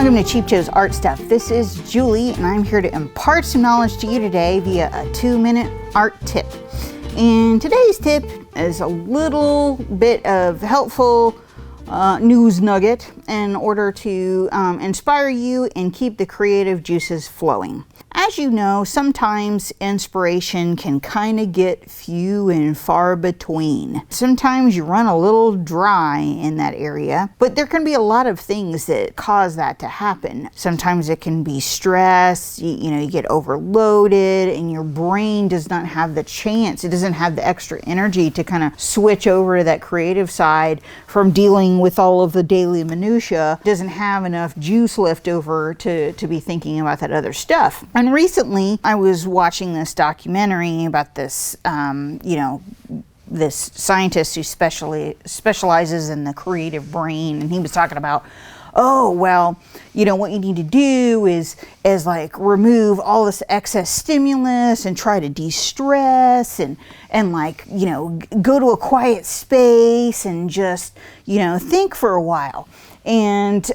Welcome to Cheap Joe's Art Stuff. This is Julie, and I'm here to impart some knowledge to you today via a 2-minute art tip. And today's tip is a little bit of helpful news nugget in order to inspire you and keep the creative juices flowing. As you know, sometimes inspiration can kind of get few and far between. Sometimes you run a little dry in that area, but there can be a lot of things that cause that to happen. Sometimes it can be stress, you get overloaded and your brain does not have the chance, it doesn't have the extra energy to kind of switch over to that creative side from dealing with all of the daily minutia. It doesn't have enough juice left over to be thinking about that other stuff. And recently, I was watching this documentary about this, this scientist who specializes in the creative brain, and he was talking about, oh, well, what you need to do is like remove all this excess stimulus and try to de-stress and go to a quiet space and just, think for a while. And,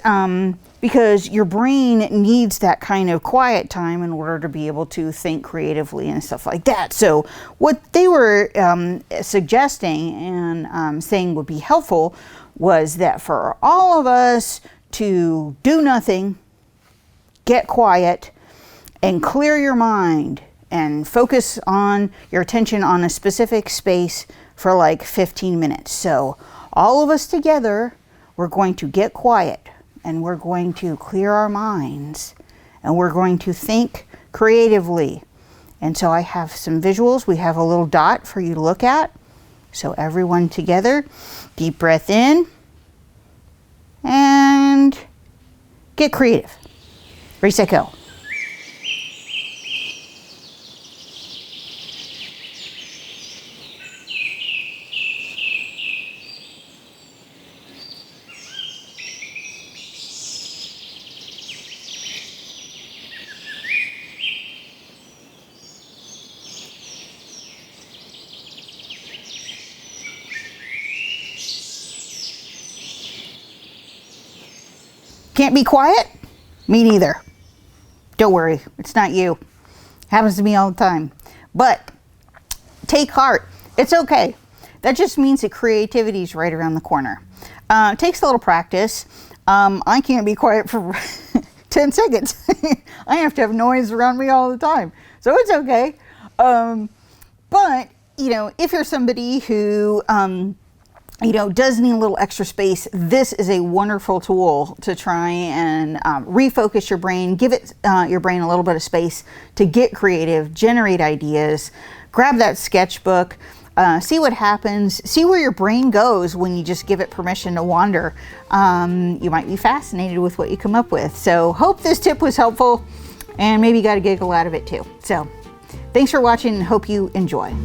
because your brain needs that kind of quiet time in order to be able to think creatively and stuff like that. So what they were suggesting and saying would be helpful was that for all of us to do nothing, get quiet, and clear your mind and focus on your attention on a specific space for like 15 minutes. So all of us together, we're going to get quiet. And we're going to clear our minds and we're going to think creatively. And so I have some visuals. We have a little dot for you to look at. So everyone together, deep breath in and get creative. Reset, go. Can't be quiet? Me neither. Don't worry, it's not you. Happens to me all the time. But take heart. It's okay. That just means that creativity is right around the corner. It takes a little practice. I can't be quiet for 10 seconds. I have to have noise around me all the time. So it's okay. But, if you're somebody who does need a little extra space, this is a wonderful tool to try and refocus your brain, give it your brain a little bit of space to get creative, generate ideas, grab that sketchbook, see what happens, see where your brain goes when you just give it permission to wander. You might be fascinated with what you come up with. So hope this tip was helpful and maybe you got a giggle out of it too. So thanks for watching and hope you enjoy.